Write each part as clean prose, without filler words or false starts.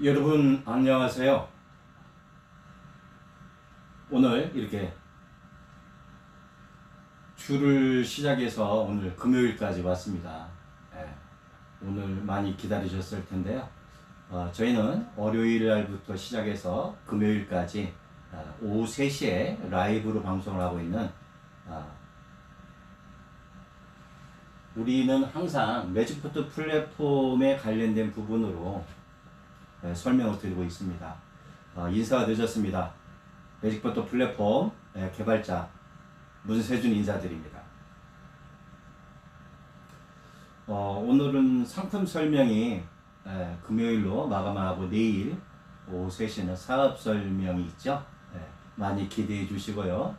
여러분 안녕하세요. 오늘 이렇게 주를 시작해서 오늘 금요일까지 왔습니다. 예, 오늘 많이 기다리셨을 텐데요. 저희는 월요일 날부터 시작해서 금요일까지 오후 3시에 라이브로 방송을 하고 있는 우리는 항상 매직포트 플랫폼에 관련된 부분으로 설명을 드리고 있습니다. 인사가 늦었습니다. 매직포트 플랫폼 개발자 문세준 인사드립니다. 오늘은 상품 설명이 금요일로 마감하고 내일 오후 3시는 사업 설명이 있죠. 많이 기대해 주시고요.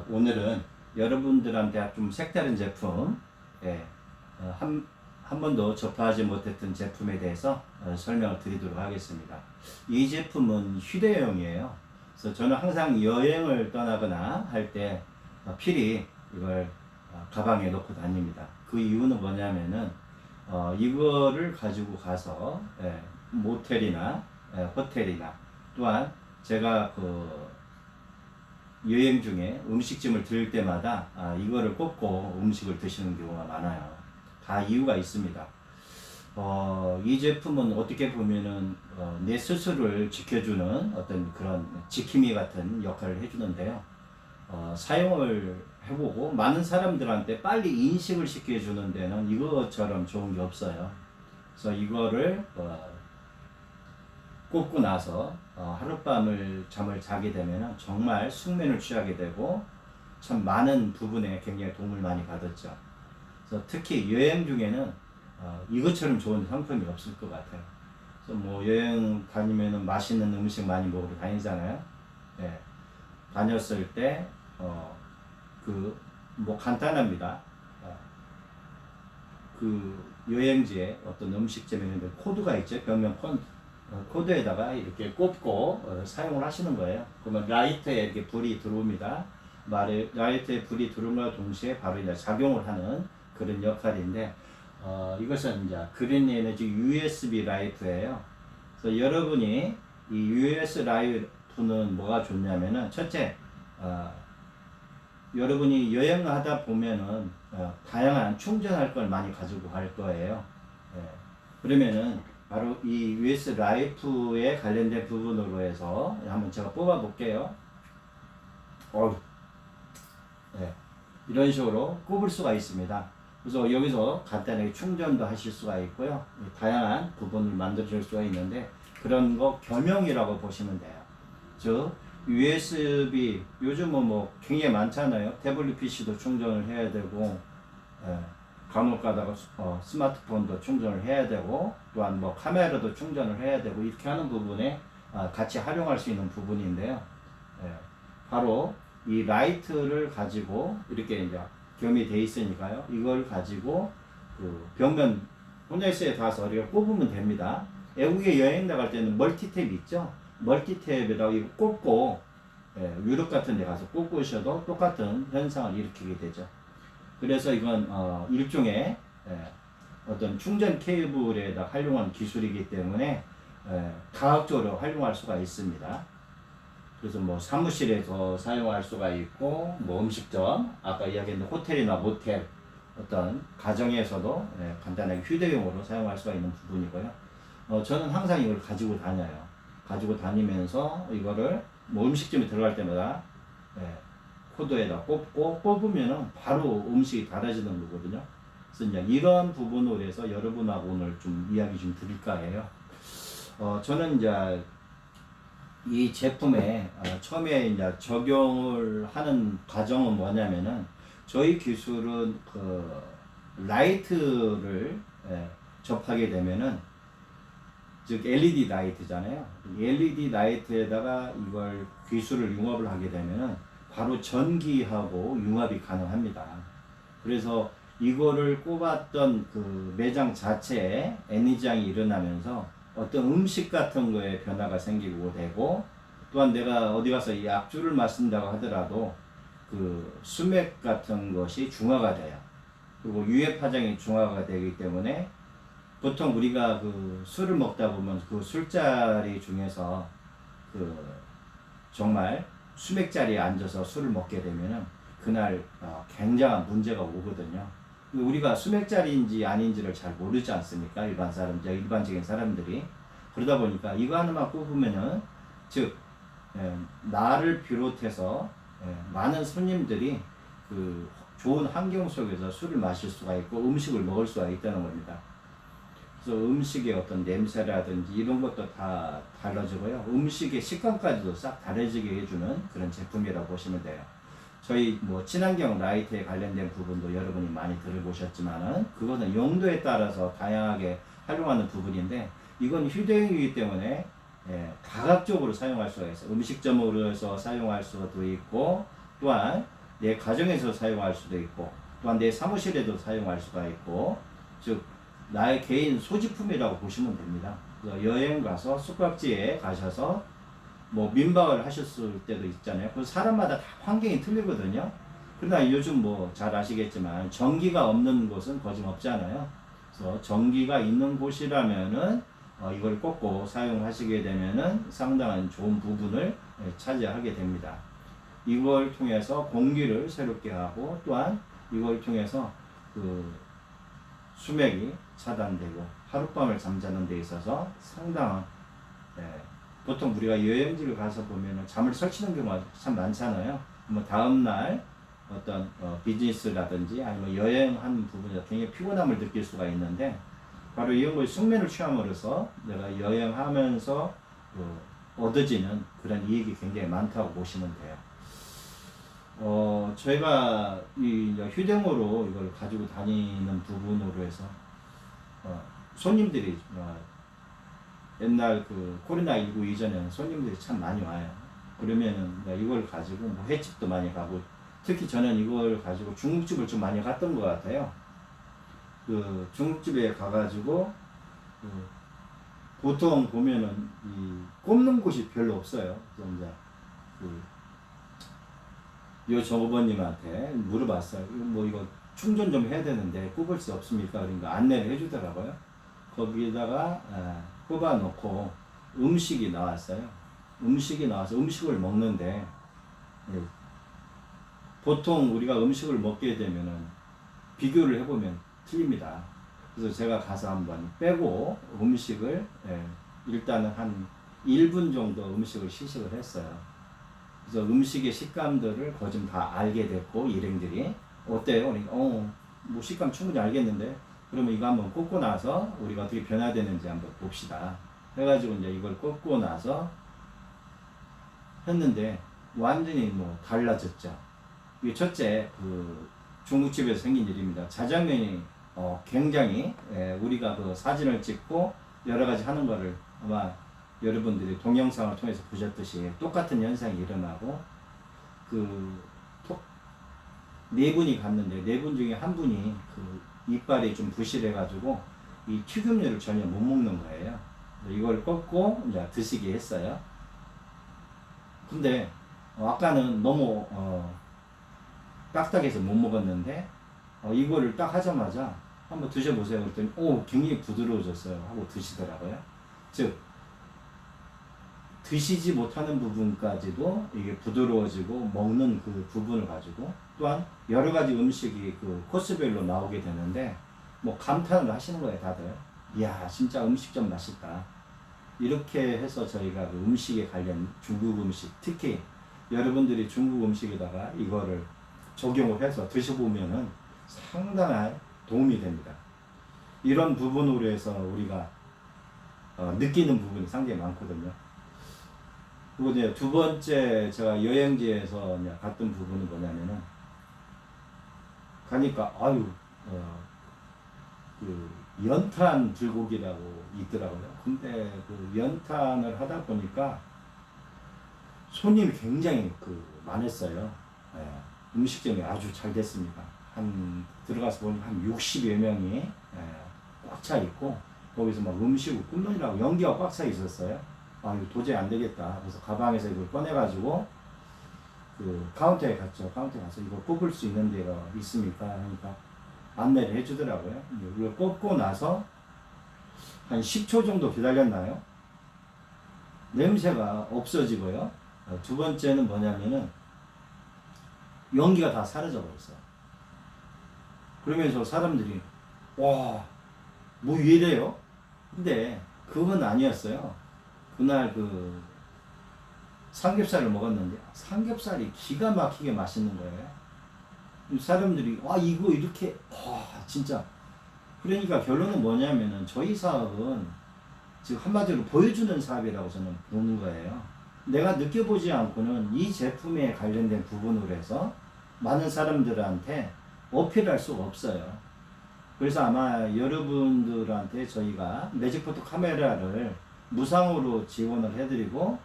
오늘은 여러분들한테 좀 색다른 제품, 한 번도 접하지 못했던 제품에 대해서 설명을 드리도록 하겠습니다. 이 제품은 휴대용이에요. 그래서 저는 항상 여행을 떠나거나 할 때 필히 이걸 가방에 넣고 다닙니다. 그 이유는 뭐냐면은 이거를 가지고 가서 모텔이나 호텔이나 또한 제가 그 여행 중에 음식점을 들을 때마다 이거를 꽂고 음식을 드시는 경우가 많아요. 다 이유가 있습니다. 이 제품은 어떻게 보면은 내 스스로를 지켜주는 어떤 그런 지킴이 같은 역할을 해주는데요. 사용을 해보고 많은 사람들한테 빨리 인식을 시켜주는 데는 이것처럼 좋은 게 없어요. 그래서 이거를 꽂고 나서 하룻밤을 잠을 자게 되면 정말 숙면을 취하게 되고 참 많은 부분에 굉장히 도움을 많이 받았죠. 그래서 특히 여행 중에는 이것처럼 좋은 상품이 없을 것 같아요. 그래서 뭐 여행 다니면은 맛있는 음식 많이 먹으러 다니잖아요. 네. 다녔을 때 뭐 간단합니다. 그 여행지에 어떤 음식점에 있는데 코드가 있죠. 벽면 코드에다가 이렇게 꽂고 사용을 하시는 거예요. 그러면 라이트에 이렇게 불이 들어옵니다. 라이트에 불이 들어옴과 동시에 바로 이제 작용을 하는 그런 역할인데, 이것은 이제 그린 에너지 USB 라이트예요. 그래서 여러분이 이 USB 라이트는 뭐가 좋냐면은 첫째, 여러분이 여행을 하다 보면은 다양한 충전할 걸 많이 가지고 갈 거예요. 그러면은 바로 이 USB 라이프에 관련된 부분으로 해서 한번 제가 뽑아 볼게요. 이런 식으로 꼽을 수가 있습니다. 그래서 여기서 간단하게 충전도 하실 수가 있고요. 다양한 부분을 만들어 줄 수가 있는데 그런 거 겸용이라고 보시면 돼요. 즉 USB 요즘은 뭐 굉장히 많잖아요. 태블릿 PC도 충전을 해야 되고 간혹 가다가 스마트폰도 충전을 해야 되고 또한 뭐 카메라도 충전을 해야 되고 이렇게 하는 부분에 같이 활용할 수 있는 부분인데요. 바로 이 라이트를 가지고 이렇게 이제 겸이 돼 있으니까요. 이걸 가지고 그 벽면 혼자서에 닿아서 우리가 꼽으면 됩니다. 외국에 여행 나갈 때는 멀티탭 있죠. 멀티탭에다가 이거 꽂고 유럽 같은 데 가서 꽂고 오셔도 똑같은 현상을 일으키게 되죠. 그래서 이건 일종의 어떤 충전 케이블에다 활용한 기술이기 때문에 다각적으로 활용할 수가 있습니다. 그래서 뭐 사무실에서 사용할 수가 있고 뭐 음식점 아까 이야기했던 호텔이나 모텔 어떤 가정에서도 간단하게 휴대용으로 사용할 수가 있는 부분이고요. 저는 항상 이걸 가지고 다녀요. 가지고 다니면서 이거를 뭐 음식점에 들어갈 때마다 코드에다 꼽고 꼽으면은 바로 음식이 달아지는 거거든요. 그래서 이제 이런 부분으로 해서 여러분하고 오늘 좀 이야기 좀 드릴까 해요. 저는 이제 이 제품에 처음에 이제 적용을 하는 과정은 뭐냐면은 저희 기술은 그 라이트를 접하게 되면은 즉 LED 라이트잖아요. LED 라이트에다가 이걸 기술을 융합을 하게 되면은 바로 전기하고 융합이 가능합니다. 그래서 이거를 꼽았던 그 매장 자체에 에너지장이 일어나면서 어떤 음식 같은 거에 변화가 생기고 되고 또한 내가 어디 가서 이 약주를 마신다고 하더라도 그 수맥 같은 것이 중화가 돼요. 그리고 유해 파장이 중화가 되기 때문에 보통 우리가 그 술을 먹다 보면 그 술자리 중에서 그 정말 수맥 자리에 앉아서 술을 먹게 되면은 그날 굉장한 문제가 오거든요. 우리가 수맥 자리인지 아닌지를 잘 모르지 않습니까? 일반적인 사람들이. 그러다 보니까 이거 하나만 꼽으면은 즉 나를 비롯해서 많은 손님들이 그 좋은 환경 속에서 술을 마실 수가 있고 음식을 먹을 수가 있다는 겁니다. 그래서 음식의 어떤 냄새라든지 이런 것도 다 달라지고요. 음식의 식감까지도 싹 다르게 해주는 그런 제품이라고 보시면 돼요. 저희 뭐 친환경 라이트에 관련된 부분도 여러분이 많이 들어보셨지만은 그거는 용도에 따라서 다양하게 활용하는 부분인데 이건 휴대용이기 때문에 다각적으로 사용할 수가 있어요. 음식점으로 해서 사용할 수도 있고 또한 내 가정에서 사용할 수도 있고 또한 내 사무실에도 사용할 수가 있고 즉 나의 개인 소지품이라고 보시면 됩니다. 그래서 여행 가서 숙박지에 가셔서 뭐 민박을 하셨을 때도 있잖아요. 그 사람마다 다 환경이 틀리거든요. 그러나 요즘 뭐 잘 아시겠지만 전기가 없는 곳은 거짓없잖아요. 그래서 전기가 있는 곳이라면은 이걸 꽂고 사용하시게 되면은 상당한 좋은 부분을 차지하게 됩니다. 이걸 통해서 공기를 새롭게 하고 또한 이걸 통해서 그 수맥이 차단되고 하룻밤을 잠자는 데 있어서 상당한 보통 우리가 여행지를 가서 보면 잠을 설치는 경우가 참 많잖아요. 뭐 다음날 어떤 비즈니스라든지 아니면 여행하는 부분에서 굉장히 피곤함을 느낄 수가 있는데 바로 이런 걸 숙면을 취함으로써 내가 여행하면서 얻어지는 그런 이익이 굉장히 많다고 보시면 돼요. 저희가 이 휴대용으로 이걸 가지고 다니는 부분으로 해서 손님들이 옛날 그 코로나19 이전에는 손님들이 참 많이 와요. 그러면은 이걸 가지고 뭐 횟집도 많이 가고 특히 저는 이걸 가지고 중국집을 좀 많이 갔던 것 같아요. 그 중국집에 가가지고 보통 보면은 이 꼽는 곳이 별로 없어요. 이제 요 정보원님한테 물어봤어요. 이거 충전 좀 해야 되는데 꼽을 수 없습니까? 그러니까 안내를 해주더라고요. 거기다가 꼽아 놓고 음식이 나왔어요. 음식이 나와서 음식을 먹는데 보통 우리가 음식을 먹게 되면은 비교를 해보면 틀립니다. 그래서 제가 가서 한번 빼고 음식을 일단은 한 1분 정도 음식을 시식을 했어요. 그래서 음식의 식감들을 거의 다 알게 됐고 일행들이 어때요? 뭐 식감 충분히 알겠는데 그러면 이거 한번 꽂고 나서 우리가 어떻게 변화되는지 한번 봅시다. 해가지고 이제 이걸 꽂고 나서 했는데 완전히 뭐 달라졌죠. 이게 첫째 그 중국집에서 생긴 일입니다. 자장면이 굉장히 우리가 그 사진을 찍고 여러 가지 하는 거를 아마 여러분들이 동영상을 통해서 보셨듯이 똑같은 현상이 일어나고 네 분이 갔는데 네 분 중에 한 분이 그 이빨이 좀 부실해가지고 이 튀김류를 전혀 못 먹는 거예요. 이걸 꺾고 이제 드시게 했어요. 근데 아까는 너무 딱딱해서 못 먹었는데 이거를 딱 하자마자 한번 드셔보세요. 그랬더니 굉장히 부드러워졌어요 하고 드시더라고요. 즉 드시지 못하는 부분까지도 이게 부드러워지고 먹는 그 부분을 가지고 또한 여러 가지 음식이 그 코스별로 나오게 되는데 뭐 감탄을 하시는 거예요 다들. 이야 진짜 음식점 맛있다. 이렇게 해서 저희가 그 음식에 관련 중국 음식 특히 여러분들이 중국 음식에다가 이거를 적용을 해서 드셔보면은 상당한 도움이 됩니다. 이런 부분으로 해서 우리가 느끼는 부분이 상당히 많거든요. 그리고 이제 두 번째 제가 여행지에서 이제 갔던 부분이 뭐냐면은 가니까 그 연탄 불고기라고 있더라고요. 근데 그 연탄을 하다 보니까 손님이 굉장히 많았어요. 음식점이 아주 잘 됐습니다. 들어가서 보니까 한 60여 명이 꽉 차 있고 거기서 막 음식을 굽느라고 연기가 꽉 차 있었어요. 이거 도저히 안 되겠다. 그래서 가방에서 이걸 꺼내가지고 그 카운터에 갔죠. 카운터에 가서 이거 꼽을 수 있는 데가 있습니까? 하니까 안내를 해주더라고요. 이걸 꼽고 나서 한 10초 정도 기다렸나요? 냄새가 없어지고요. 두 번째는 뭐냐면은 연기가 다 사라져 버렸어요. 그러면서 사람들이 와, 뭐 이래요? 근데 그건 아니었어요. 그날 그 삼겹살을 먹었는데 삼겹살이 기가 막히게 맛있는 거예요. 사람들이 와 이거 이렇게 와 진짜. 그러니까 결론은 뭐냐면은 저희 사업은 지금 한마디로 보여주는 사업이라고 저는 보는 거예요. 내가 느껴보지 않고는 이 제품에 관련된 부분으로 해서 많은 사람들한테 어필할 수가 없어요. 그래서 아마 여러분들한테 저희가 매직포트 카메라를 무상으로 지원을 해드리고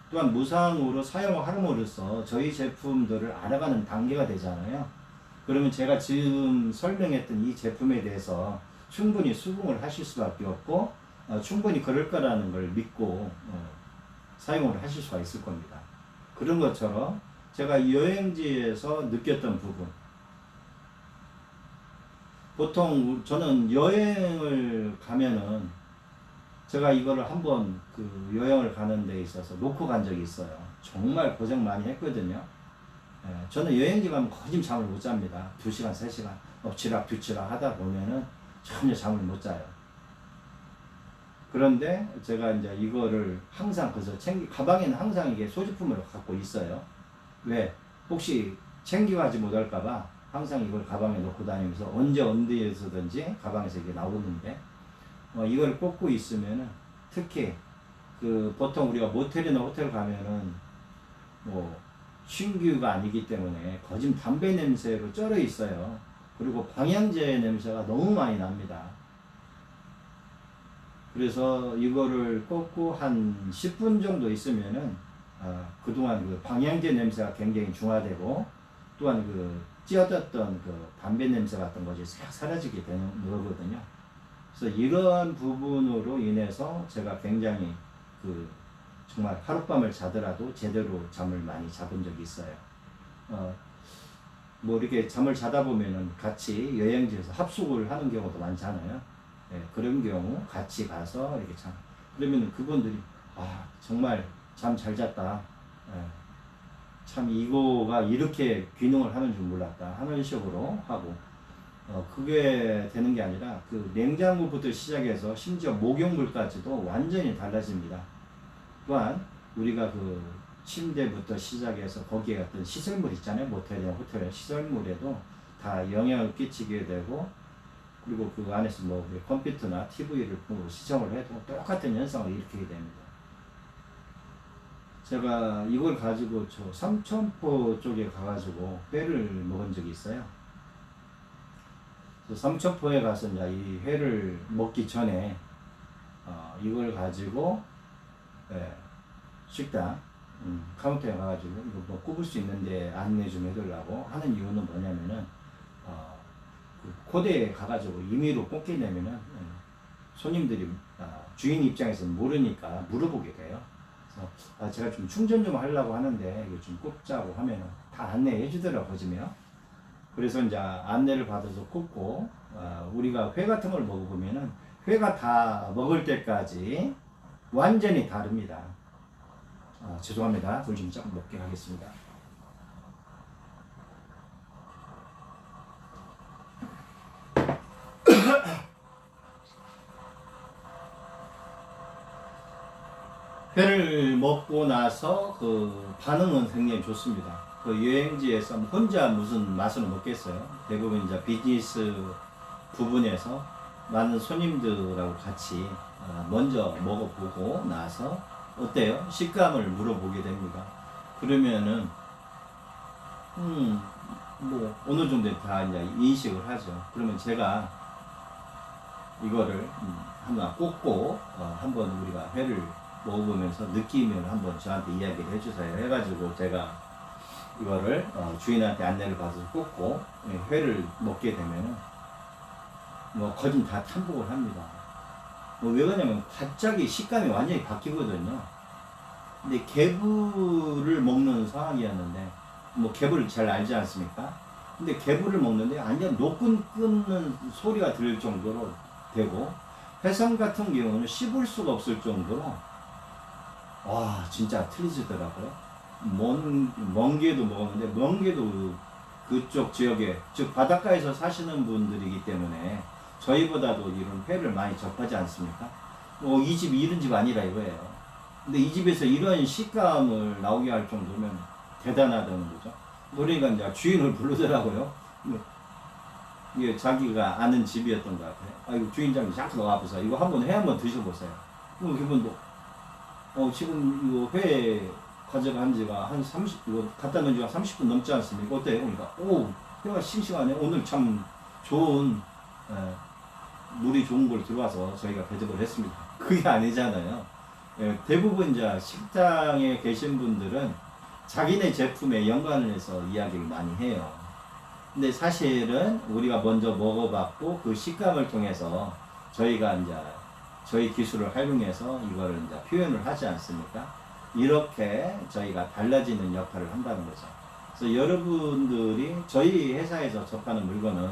또한 무상으로 사용을 함으로써 저희 제품들을 알아가는 단계가 되잖아요. 그러면 제가 지금 설명했던 이 제품에 대해서 충분히 수긍을 하실 수밖에 없고 충분히 그럴 거라는 걸 믿고 사용을 하실 수가 있을 겁니다. 그런 것처럼 제가 여행지에서 느꼈던 부분, 보통 저는 여행을 가면은 제가 이거를 한번 그 여행을 가는 데 있어서 놓고 간 적이 있어요. 정말 고생 많이 했거든요. 저는 여행지 가면 거진 잠을 못 잡니다. 2시간, 3시간 엎치락 뒤치락 하다 보면은 전혀 잠을 못 자요. 그런데 제가 이제 이거를 항상 그래서 가방에는 항상 이게 소지품을 갖고 있어요. 왜? 혹시 챙겨가지 못할까봐 항상 이걸 가방에 넣고 다니면서 언제 어디에서든지 가방에서 이게 나오는데 이걸 꽂고 있으면은 특히 그 보통 우리가 모텔이나 호텔 가면은 뭐 신규가 아니기 때문에 거진 담배 냄새로 쩔어 있어요. 그리고 방향제 냄새가 너무 많이 납니다. 그래서 이거를 꽂고 한 10분 정도 있으면은 그동안 그 방향제 냄새가 굉장히 중화되고 또한 그 찌어졌던 그 담배 냄새 같은 것이 싹 사라지게 되는 거거든요. 그래서 이러한 부분으로 인해서 제가 굉장히 그 정말 하룻밤을 자더라도 제대로 잠을 많이 자본 적이 있어요. 뭐 이렇게 잠을 자다 보면은 같이 여행지에서 합숙을 하는 경우도 많잖아요. 그런 경우 같이 가서 이렇게 참 그러면 그분들이 정말 잠 잘 잤다. 참 이거가 이렇게 기능을 하는 줄 몰랐다 하는 식으로 하고 그게 되는 게 아니라 그 냉장고부터 시작해서 심지어 목욕물까지도 완전히 달라집니다. 또한 우리가 그 침대부터 시작해서 거기에 어떤 시설물 있잖아요. 모텔이나 호텔 시설물에도 다 영향을 끼치게 되고 그리고 그 안에서 뭐 컴퓨터나 TV를 시청을 해도 똑같은 현상을 일으키게 됩니다. 제가 이걸 가지고 저 삼천포 쪽에 가가지고 회를 먹은 적이 있어요. 삼천포에 가서 이제 이 회를 먹기 전에 이걸 가지고 식당 카운터에 가가지고 이거 뭐 꼽을 수 있는데 안내 좀 해달라고 하는 이유는 뭐냐면은 그 고대에 가가지고 임의로 꽂게 되면은 손님들이 주인 입장에서는 모르니까 물어보게 돼요. 그래서 제가 좀 충전 좀 하려고 하는데 이거 좀 꼽자고 하면은 다 안내해 주더라고 거즘요. 그래서 이제 안내를 받아서 꼽고 우리가 회 같은 걸 먹어보면은 회가 다 먹을 때까지 완전히 다릅니다. 죄송합니다. 물 좀 조금 먹게 하겠습니다. 회를 먹고 나서 그 반응은 굉장히 좋습니다. 그 여행지에서 혼자 무슨 맛을 먹겠어요. 대부분 이제 비즈니스 부분에서 많은 손님들하고 같이 먼저 먹어보고 나서 어때요? 식감을 물어보게 됩니다. 그러면은 뭐 어느 정도 다 이제 인식을 하죠. 그러면 제가 이거를 한번 꽂고 한번 우리가 회를 먹어보면서 느끼면 한번 저한테 이야기를 해주세요. 해가지고 제가 이거를 주인한테 안내를 받아서 꽂고 회를 먹게 되면은 뭐 거진 다 탐복을 합니다. 왜 그러냐면 갑자기 식감이 완전히 바뀌거든요. 근데 개불을 먹는 상황이었는데 뭐 개불을 잘 알지 않습니까? 근데 개불을 먹는데 완전 노끈 끊는 소리가 들릴 정도로 되고 해성 같은 경우는 씹을 수가 없을 정도로 와 진짜 틀리지더라고요. 먼 게도 먹었는데 먼 게도 그쪽 지역에 즉 바닷가에서 사시는 분들이기 때문에 저희보다도 이런 회를 많이 접하지 않습니까? 뭐 이 집 이런 집 아니라 이거예요. 근데 이 집에서 이런 식감을 나오게 할 정도면 대단하다는 거죠. 그러니까 이제 주인을 부르더라고요. 이게 자기가 아는 집이었던 것 같아요. 아이고 주인장이 자꾸 와보세요. 이거 한번 회 한번 드셔보세요. 그럼 그분도 지금 이거 회 가져간 지가 한 30, 이거 갖다 놓은 지가 30분 넘지 않습니까? 어때요? 그러니까 회가 싱싱하네. 오늘 참 좋은 물이 좋은 걸 들어와서 저희가 대접을 했습니다. 그게 아니잖아요. 대부분 이제 식당에 계신 분들은 자기네 제품에 연관을 해서 이야기를 많이 해요. 근데 사실은 우리가 먼저 먹어봤고 그 식감을 통해서 저희가 이제 저희 기술을 활용해서 이거를 이제 표현을 하지 않습니까? 이렇게 저희가 달라지는 역할을 한다는 거죠. 그래서 여러분들이 저희 회사에서 접하는 물건은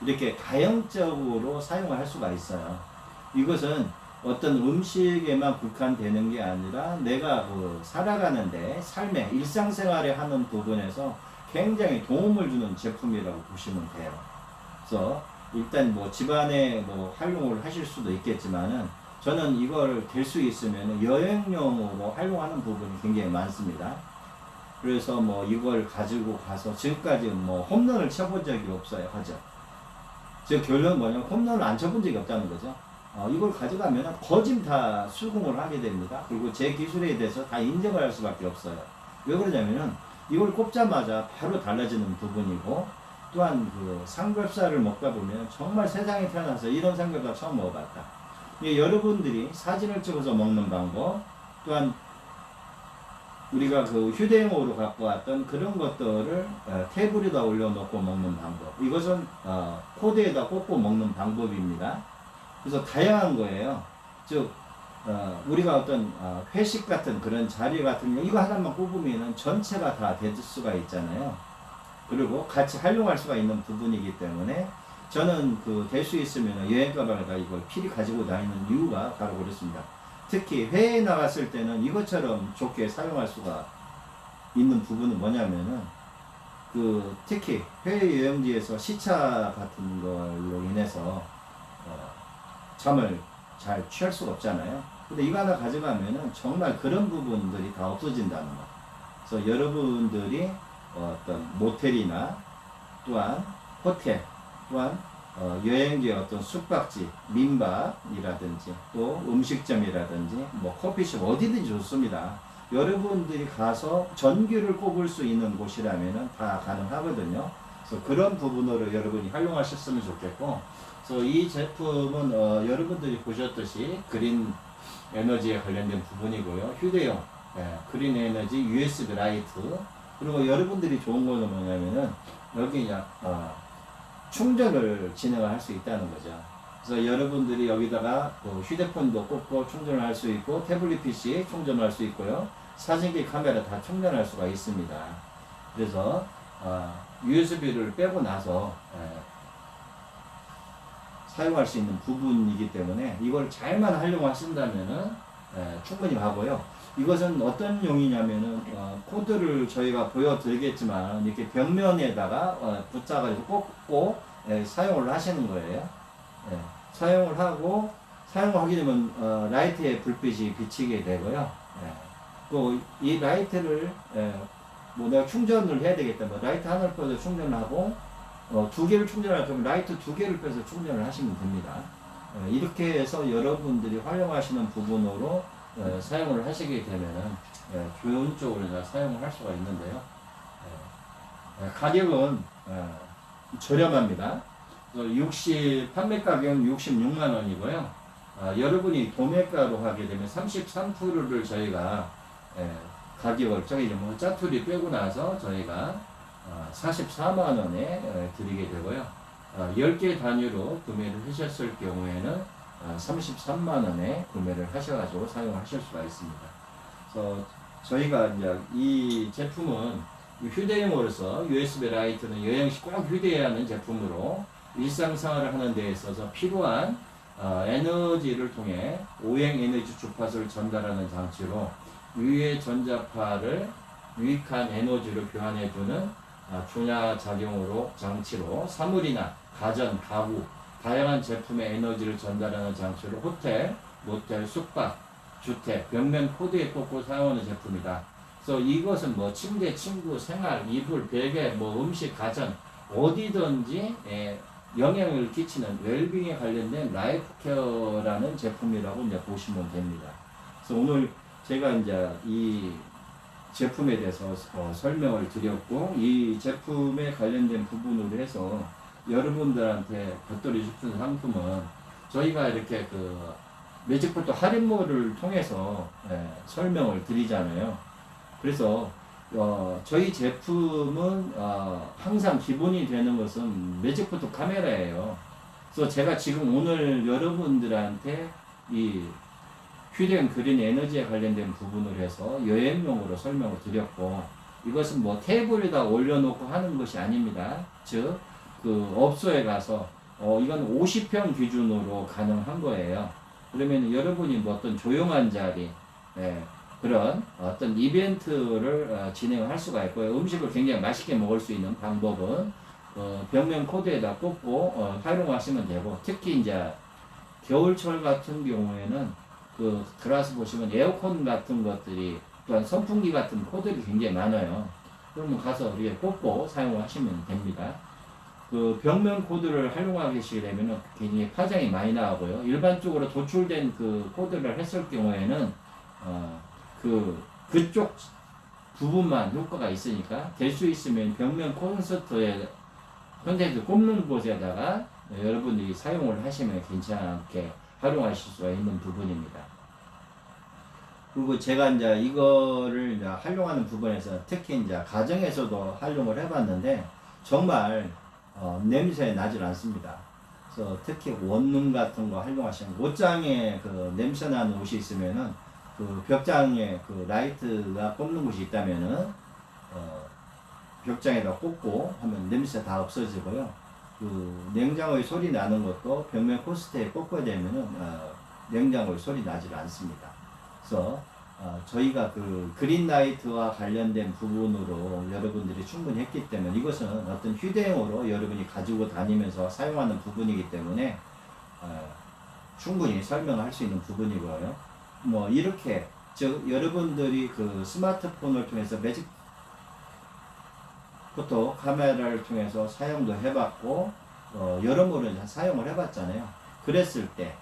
이렇게 다양적으로 사용을 할 수가 있어요. 이것은 어떤 음식에만 국한되는 게 아니라 내가 살아가는데 삶에 일상생활에 하는 부분에서 굉장히 도움을 주는 제품이라고 보시면 돼요. 그래서 일단 뭐 집안에 뭐 활용을 하실 수도 있겠지만은 저는 이걸 될 수 있으면 여행용으로 활용하는 부분이 굉장히 많습니다. 그래서 뭐 이걸 가지고 가서 지금까지 뭐 홈런을 쳐본 적이 없어요. 하죠. 즉 결론은 뭐냐면 홈런을 안 쳐본 적이 없다는 거죠. 이걸 가져가면 거진 다 수긍을 하게 됩니다. 그리고 제 기술에 대해서 다 인정을 할 수밖에 없어요. 왜 그러냐면은 이걸 꼽자마자 바로 달라지는 부분이고 또한 그 삼겹살을 먹다 보면 정말 세상에 태어나서 이런 삼겹살 처음 먹어봤다. 여러분들이 사진을 찍어서 먹는 방법 또한 우리가 그 휴대용으로 갖고 왔던 그런 것들을 테이블에다 올려놓고 먹는 방법 이것은 코드에다 꽂고 먹는 방법입니다. 그래서 다양한 거예요. 즉 우리가 어떤 회식 같은 그런 자리 같은 경우 이거 하나만 꼽으면 전체가 다 될 수가 있잖아요. 그리고 같이 활용할 수가 있는 부분이기 때문에 저는 될 수 있으면 여행 가방에다 이걸 필히 가지고 다니는 이유가 바로 그렇습니다. 특히 해외에 나갔을 때는 이것처럼 좋게 사용할 수가 있는 부분은 뭐냐면은 특히 해외 여행지에서 시차 같은 걸로 인해서 잠을 잘 취할 수가 없잖아요. 근데 이거 하나 가져가면은 정말 그런 부분들이 다 없어진다는 거. 그래서 여러분들이 어떤 모텔이나 또한 호텔 또한 여행지의 어떤 숙박지, 민박이라든지 또 음식점이라든지 뭐 커피숍 어디든지 좋습니다. 여러분들이 가서 전기를 꼽을 수 있는 곳이라면은 다 가능하거든요. 그래서 그런 부분으로 여러분이 활용하셨으면 좋겠고, 그래서 이 제품은 여러분들이 보셨듯이 그린 에너지에 관련된 부분이고요. 휴대용 그린 에너지 USB 라이트 그리고 여러분들이 좋은 거는 뭐냐면은 여기 충전을 진행할 수 있다는 거죠. 그래서 여러분들이 여기다가 휴대폰도 꽂고 충전을 할 수 있고 태블릿 PC 충전을 할 수 있고요. 사진기 카메라 다 충전할 수가 있습니다. 그래서 USB를 빼고 나서 사용할 수 있는 부분이기 때문에 이걸 잘만 활용하신다면은 충분히 가고요. 이것은 어떤 용이냐면은 코드를 저희가 보여드리겠지만 이렇게 벽면에다가 붙여가지고 꽂고 사용을 하시는 거예요. 사용을 하고 사용을 하게 되면 라이트의 불빛이 비치게 되고요. 또 이 라이트를 뭐 내가 충전을 해야 되겠다. 뭐 라이트 하나를 빼서 충전을 하고 두 개를 충전할 거면 라이트 두 개를 빼서 충전을 하시면 됩니다. 이렇게 해서 여러분들이 활용하시는 부분으로 사용을 하시게 되면은 좋은 쪽으로 사용을 할 수가 있는데요. 가격은 저렴합니다. 판매 가격은 66만 원이고요. 여러분이 도매가로 하게 되면 33%를 저희가 가격을 뭐 짜투리 빼고 나서 저희가 44만 원에 드리게 되고요. 10개 단위로 구매를 하셨을 경우에는 33만 원에 구매를 하셔가지고 사용하실 수가 있습니다. 그래서 저희가 이제 이 제품은 휴대용으로서 USB 라이트는 여행 시 꼭 휴대해야 하는 제품으로 일상생활을 하는 데 있어서 필요한 에너지를 통해 오행 에너지 주파수를 전달하는 장치로 유해 전자파를 유익한 에너지로 교환해주는 준야 작용으로 장치로 사물이나 가전, 가구, 다양한 제품의 에너지를 전달하는 장치로 호텔, 모텔, 숙박, 주택, 벽면 코드에 꽂고 사용하는 제품이다. 그래서 이것은 뭐 침대, 침구, 생활, 이불, 베개, 뭐 음식, 가전 어디든지 영향을 끼치는 웰빙에 관련된 라이프 케어라는 제품이라고 이제 보시면 됩니다. 그래서 오늘 제가 이제 이 제품에 대해서 설명을 드렸고, 이 제품에 관련된 부분으로 해서 여러분들한테 곁들여 주는 상품은 저희가 이렇게 그 매직포트 할인몰을 통해서 설명을 드리잖아요. 그래서 저희 제품은 항상 기본이 되는 것은 매직포트 카메라예요. 그래서 제가 지금 오늘 여러분들한테 이 휴대용 그린 에너지에 관련된 부분을 해서 여행용으로 설명을 드렸고, 이것은 뭐 테이블에다 올려놓고 하는 것이 아닙니다. 즉, 그 업소에 가서 이건 50평 기준으로 가능한 거예요. 그러면 여러분이 뭐 어떤 조용한 자리, 그런 어떤 이벤트를 진행할 수가 있고요. 음식을 굉장히 맛있게 먹을 수 있는 방법은 벽면 코드에다 꽂고 활용하시면 되고, 특히 이제 겨울철 같은 경우에는 그 들어와서 보시면 에어컨 같은 것들이 또한 선풍기 같은 코드들이 굉장히 많아요. 그러면 가서 이렇게 꽂고 사용하시면 됩니다. 그 벽면 코드를 활용하게 되시게 되면 굉장히 파장이 많이 나오고요. 일반적으로 도출된 그 코드를 했을 경우에는 그쪽 부분만 효과가 있으니까 될 수 있으면 벽면 콘서트에 콘센트 꼽는 곳에다가 여러분들이 사용을 하시면 괜찮게 활용하실 수가 있는 부분입니다. 그리고 제가 이제 이거를 이제 활용하는 부분에서 특히 이제 가정에서도 활용을 해봤는데 정말 냄새 나질 않습니다. 그래서 특히 원룸 같은 거 활용하시면 옷장에 그 냄새 나는 옷이 있으면은 그 벽장에 그 라이트가 꼽는 곳이 있다면은 벽장에다 꽂고 하면 냄새 다 없어지고요. 그 냉장고에 소리 나는 것도 벽면 코스트에 꽂게 되면은 냉장고에 소리 나질 않습니다. 그래서 저희가 그 그린라이트와 관련된 부분으로 여러분들이 충분히 했기 때문에 이것은 어떤 휴대용으로 여러분이 가지고 다니면서 사용하는 부분이기 때문에 충분히 설명할 수 있는 부분이고요. 뭐 이렇게 즉 여러분들이 그 스마트폰을 통해서 매직 포토 카메라를 통해서 사용도 해봤고 여러모로 사용을 해봤잖아요. 그랬을 때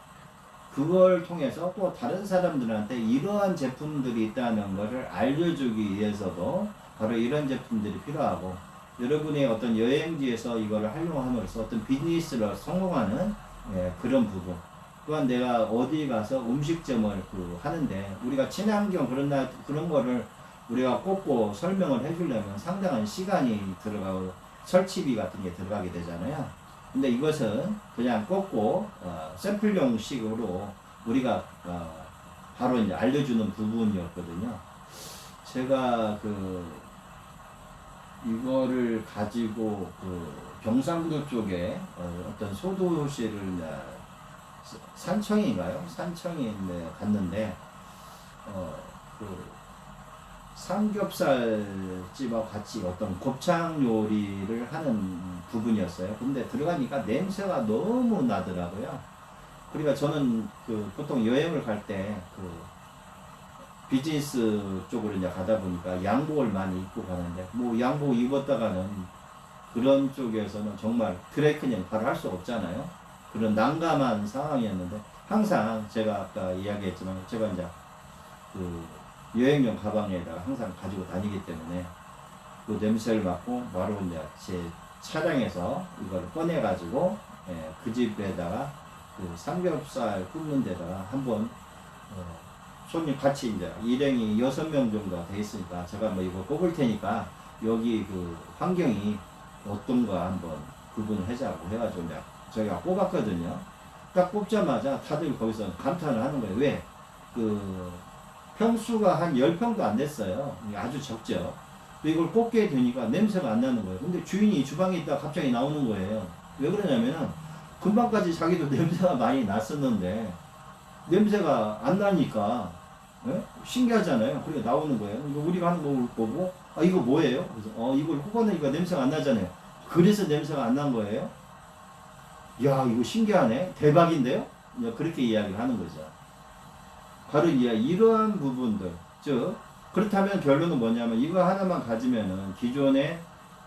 그걸 통해서 또 다른 사람들한테 이러한 제품들이 있다는 것을 알려주기 위해서도 바로 이런 제품들이 필요하고, 여러분의 어떤 여행지에서 이걸 활용함으로써 어떤 비즈니스를 성공하는 그런 부분, 또한 내가 어디 가서 음식점을 하는데 우리가 친환경 그런 거를 우리가 꽂고 설명을 해주려면 상당한 시간이 들어가고 설치비 같은 게 들어가게 되잖아요. 근데 이것은 그냥 꽂고 샘플용식으로 우리가 바로 이제 알려주는 부분이었거든요. 제가 이거를 가지고 경상도 쪽에 어떤 소도시를 산청인가요? 산청에 갔는데 삼겹살집하고 같이 어떤 곱창 요리를 하는 부분이었어요. 근데 들어가니까 냄새가 너무 나더라고요. 그러니까 저는 보통 여행을 갈 때 비즈니스 쪽으로 이제 가다 보니까 양복을 많이 입고 가는데 뭐 양복 입었다가는 그런 쪽에서는 정말 드라이클리닝 바로 할 수 없잖아요. 그런 난감한 상황이었는데 항상 제가 아까 이야기했지만 제가 이제 여행용 가방에다가 항상 가지고 다니기 때문에 그 냄새를 맡고 바로 이제 제 차량에서 이걸 꺼내 가지고 그 집에다가 삼겹살 굽는 데다가 한번 손님 같이 이제 일행이 6명 정도 돼 있으니까 제가 뭐 이거 꼽을 테니까 여기 환경이 어떤가 한번 구분을 하자고 해가지고 저희가 꼽았거든요. 딱 꼽자마자 다들 거기서 감탄을 하는 거예요. 왜? 평수가 한 10평도 안 됐어요. 아주 적죠. 이걸 꽂게 되니까 냄새가 안 나는 거예요. 근데 주인이 주방에 있다가 갑자기 나오는 거예요. 왜 그러냐면은 금방까지 자기도 냄새가 많이 났었는데 냄새가 안 나니까 예? 신기하잖아요. 그러니까 나오는 거예요. 이거 우리가 하는 거 보고 아 이거 뭐예요? 그래서 이걸 호거니까 냄새가 안 나잖아요. 그래서 냄새가 안 난 거예요? 야 이거 신기하네. 대박인데요? 그렇게 이야기를 하는 거죠. 바로 이러한 부분들 즉 그렇다면 결론은 뭐냐면 이거 하나만 가지면은 기존에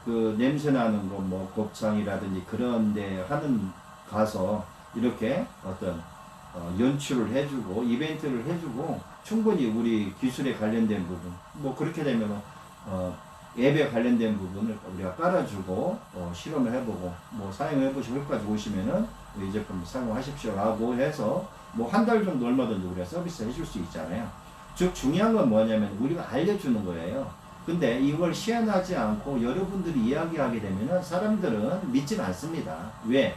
그 냄새 나는 거 뭐 곱창이라든지 그런 데 하는 가서 이렇게 어떤 연출을 해주고 이벤트를 해주고 충분히 우리 기술에 관련된 부분 뭐 그렇게 되면 앱에 관련된 부분을 우리가 깔아주고 실험을 해보고 뭐 사용해보시고 여기까지 오시면은 이 제품 사용하십시오 라고 해서 뭐 한 달 정도 얼마든지 우리가 서비스 해줄 수 있잖아요. 즉 중요한 건 뭐냐면 우리가 알려주는 거예요. 근데 이걸 시연하지 않고 여러분들이 이야기하게 되면은 사람들은 믿지는 않습니다. 왜?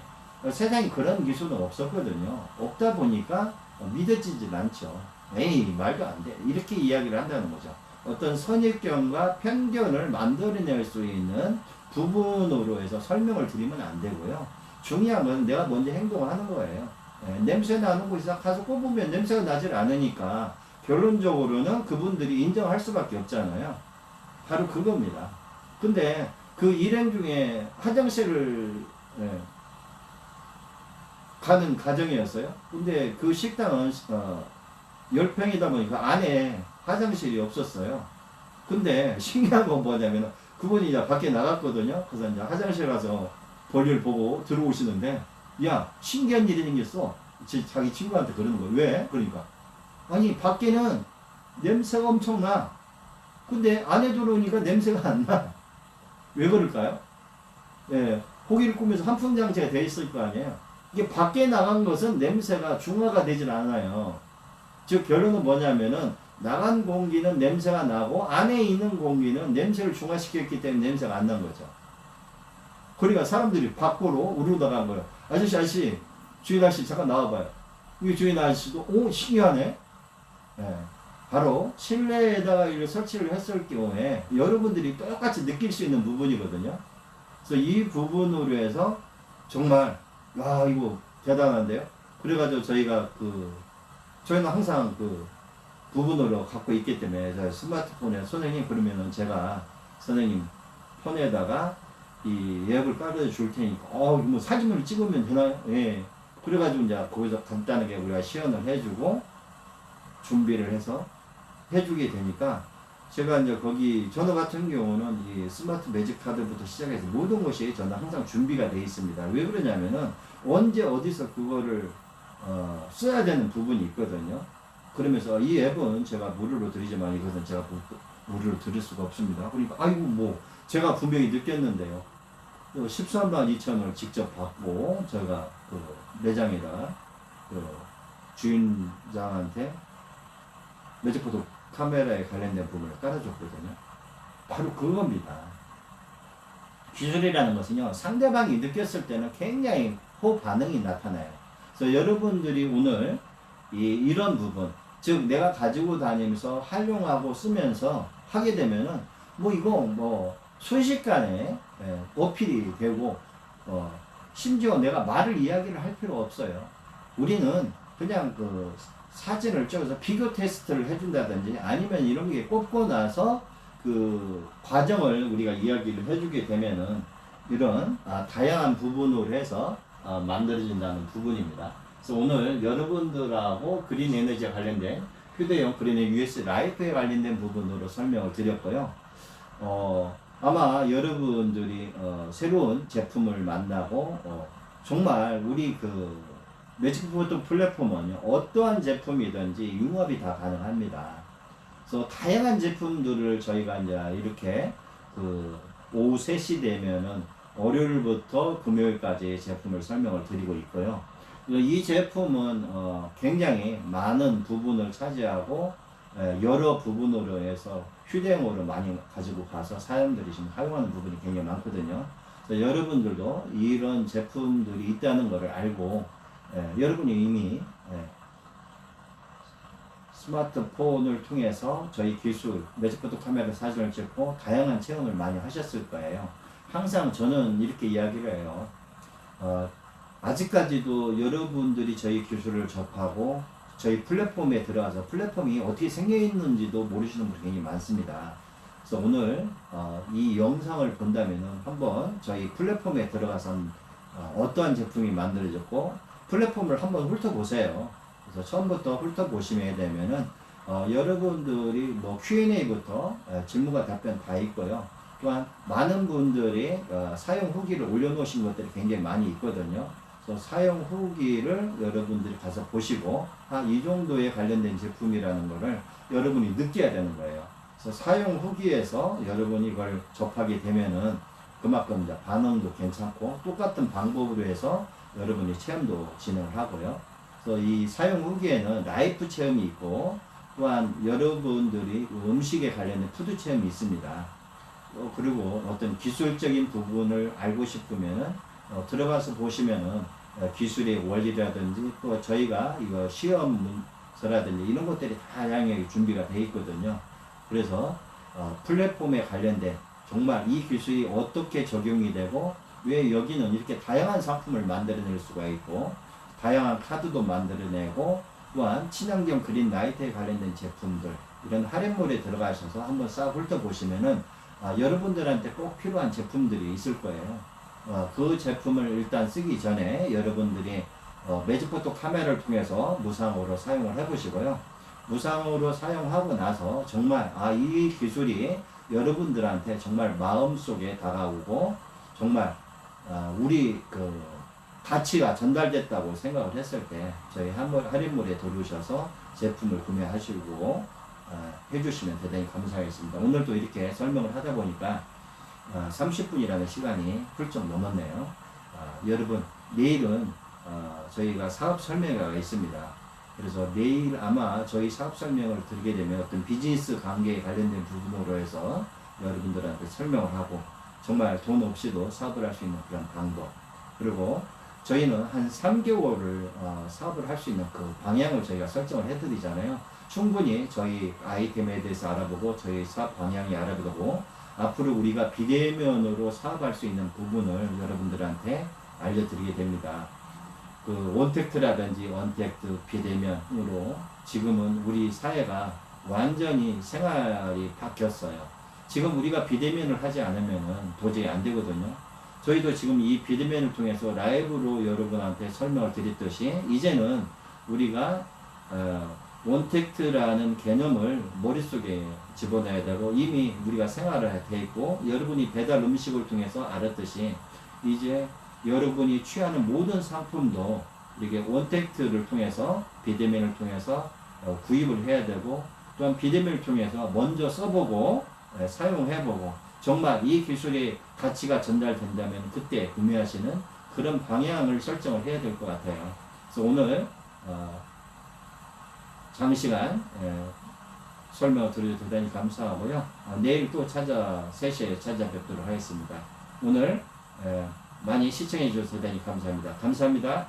세상에 그런 기술은 없었거든요. 없다 보니까 믿어지질 않죠. 에이 말도 안 돼. 이렇게 이야기를 한다는 거죠. 어떤 선입견과 편견을 만들어낼 수 있는 부분으로 해서 설명을 드리면 안 되고요. 중요한 건 내가 먼저 행동을 하는 거예요. 냄새 나는 곳에서 가서 꼽으면 냄새가 나질 않으니까 결론적으로는 그분들이 인정할 수밖에 없잖아요. 바로 그겁니다. 근데 그 일행 중에 화장실을 가는 가정이었어요. 근데 그 식당은 10평이다 보니까 안에 화장실이 없었어요. 근데 신기한 건 뭐냐면 그분이 이제 밖에 나갔거든요. 그래서 이제 화장실 가서 볼일 보고 들어오시는데 야 신기한 일이 생겼어. 자기 친구한테 그러는 거예요. 왜? 그러니까 아니 밖에는 냄새가 엄청 나. 근데 안에 들어오니까 냄새가 안 나. 왜 그럴까요? 예, 고기를 구우면서 환풍장치가 돼 있을 거 아니에요. 이게 밖에 나간 것은 냄새가 중화가 되질 않아요. 즉 결론은 뭐냐면은 나간 공기는 냄새가 나고 안에 있는 공기는 냄새를 중화시켰기 때문에 냄새가 안 난 거죠. 그러니까 사람들이 밖으로 우르르나간 거예요. 아저씨 주인 아저씨 잠깐 나와봐요. 이 주인 아저씨도 오 신기하네. 예, 바로 실내에다가 이를 설치를 했을 경우에 여러분들이 똑같이 느낄 수 있는 부분이거든요. 그래서 이 부분으로 해서 정말 야 이거 대단한데요. 그래가지고 저희는 항상 그 부분으로 갖고 있기 때문에 제가 스마트폰에 선생님 그러면은 제가 선생님 폰에다가 이 앱을 깔아줄 테니까 뭐 사진을 찍으면 되나요? 예. 그래가지고 이제 거기서 간단하게 우리가 시연을 해주고 준비를 해서 해주게 되니까 제가 이제 거기 저는 같은 경우는 이 스마트 매직 카드부터 시작해서 모든 것이 저는 항상 준비가 되어 있습니다. 왜 그러냐면은 언제 어디서 그거를 써야 되는 부분이 있거든요. 그러면서 이 앱은 제가 무료로 드리지만 이것은 제가 무료로 드릴 수가 없습니다. 그러니까 아이고 뭐 제가 분명히 느꼈는데요. 13만 2천을 직접 받고 제가 그 매장에다 그 주인장한테 매직포토 카메라에 관련된 부분을 깔아줬거든요. 바로 그겁니다. 기술이라는 것은요, 상대방이 느꼈을 때는 굉장히 호흡 반응이 나타나요. 그래서 여러분들이 오늘 이런 부분, 즉 내가 가지고 다니면서 활용하고 쓰면서 하게 되면은 이거 순식간에 어필이 되고 심지어 내가 말을 이야기를 할 필요 없어요. 우리는 그냥 그 사진을 찍어서 비교 테스트를 해준다든지 아니면 이런 게 꼽고 나서 그 과정을 우리가 이야기를 해주게 되면은 이런 다양한 부분으로 해서 만들어진다는 부분입니다. 그래서 오늘 여러분들하고 그린 에너지에 관련된 휴대용 그린 US 라이프에 관련된 부분으로 설명을 드렸고요. 아마 여러분들이 새로운 제품을 만나고 정말 우리 그 매직포토 플랫폼은 어떠한 제품이든지 융합이 다 가능합니다. 그래서 다양한 제품들을 저희가 이제 이렇게 그 오후 3시 되면은 월요일부터 금요일까지 제품을 설명을 드리고 있고요. 이 제품은 굉장히 많은 부분을 차지하고 여러 부분으로 해서 휴대용으로 많이 가지고 가서 사람들이 지금 사용하는 부분이 굉장히 많거든요. 그래서 여러분들도 이런 제품들이 있다는 것을 알고 여러분이 이미 스마트폰을 통해서 저희 기술 매직포토 카메라 사진을 찍고 다양한 체험을 많이 하셨을 거예요. 항상 저는 이렇게 이야기를 해요. 아직까지도 여러분들이 저희 기술을 접하고 저희 플랫폼에 들어가서 플랫폼이 어떻게 생겨 있는지도 모르시는 분이 굉장히 많습니다. 그래서 오늘 이 영상을 본다면은 한번 저희 플랫폼에 들어가서 어떠한 제품이 만들어졌고 플랫폼을 한번 훑어보세요. 그래서 처음부터 훑어보시게 되면은 여러분들이 뭐 Q&A부터 질문과 답변 다 있고요. 또한 많은 분들이 사용 후기를 올려놓으신 것들이 굉장히 많이 있거든요. 그래서 사용 후기를 여러분들이 가서 보시고 이 정도에 관련된 제품이라는 것을 여러분이 느껴야 되는 거예요. 그래서 사용 후기에서 여러분이 이걸 접하게 되면은 그만큼 이제 반응도 괜찮고 똑같은 방법으로 해서 여러분이 체험도 진행을 하고요. 그래서 이 사용 후기에는 라이프 체험이 있고 또한 여러분들이 음식에 관련된 푸드 체험이 있습니다. 그리고 어떤 기술적인 부분을 알고 싶으면은 들어가서 보시면은 기술의 원리라든지 또 저희가 이거 시험 문서라든지 이런 것들이 다양하게 준비가 되어 있거든요. 그래서 플랫폼에 관련된 정말 이 기술이 어떻게 적용이 되고 왜 여기는 이렇게 다양한 상품을 만들어낼 수가 있고 다양한 카드도 만들어내고 또한 친환경 그린 라이트에 관련된 제품들 이런 할인몰에 들어가셔서 한번 싹 훑어보시면은 여러분들한테 꼭 필요한 제품들이 있을 거예요. 그 제품을 일단 쓰기 전에 여러분들이 매직포토 카메라를 통해서 무상으로 사용을 해보시고요. 무상으로 사용하고 나서 정말 이 기술이 여러분들한테 정말 마음속에 다가오고 정말 우리 그 가치가 전달됐다고 생각을 했을 때 저희 할인몰에 들어오셔서 제품을 구매하시고 해주시면 대단히 감사하겠습니다. 오늘도 이렇게 설명을 하다 보니까 30분이라는 시간이 훌쩍 넘었네요. 여러분 내일은 저희가 사업 설명회가 있습니다. 그래서 내일 아마 저희 사업 설명을 드리게 되면 어떤 비즈니스 관계에 관련된 부분으로 해서 여러분들한테 설명을 하고 정말 돈 없이도 사업을 할 수 있는 그런 방법 그리고 저희는 한 3개월을 사업을 할 수 있는 그 방향을 저희가 설정을 해드리잖아요. 충분히 저희 아이템에 대해서 알아보고 저희 사업 방향이 알아보고 앞으로 우리가 비대면으로 사업할 수 있는 부분을 여러분들한테 알려드리게 됩니다. 그 원택트라든지 원택트 비대면으로 지금은 우리 사회가 완전히 생활이 바뀌었어요. 지금 우리가 비대면을 하지 않으면 도저히 안 되거든요. 저희도 지금 이 비대면을 통해서 라이브로 여러분한테 설명을 드렸듯이 이제는 우리가 원택트라는 개념을 머릿속에 집어넣어야 되고 이미 우리가 생활을 돼 있고 여러분이 배달 음식을 통해서 알았듯이 이제 여러분이 취하는 모든 상품도 이렇게 원택트를 통해서 비대면을 통해서 구입을 해야 되고 또한 비대면을 통해서 먼저 써보고 사용해보고 정말 이 기술의 가치가 전달된다면 그때 구매하시는 그런 방향을 설정을 해야 될 것 같아요. 그래서 오늘 장시간 설명을 드려서 대단히 감사하고요. 내일 또 3시에 찾아뵙도록 하겠습니다. 오늘 많이 시청해 주셔서 대단히 감사합니다. 감사합니다.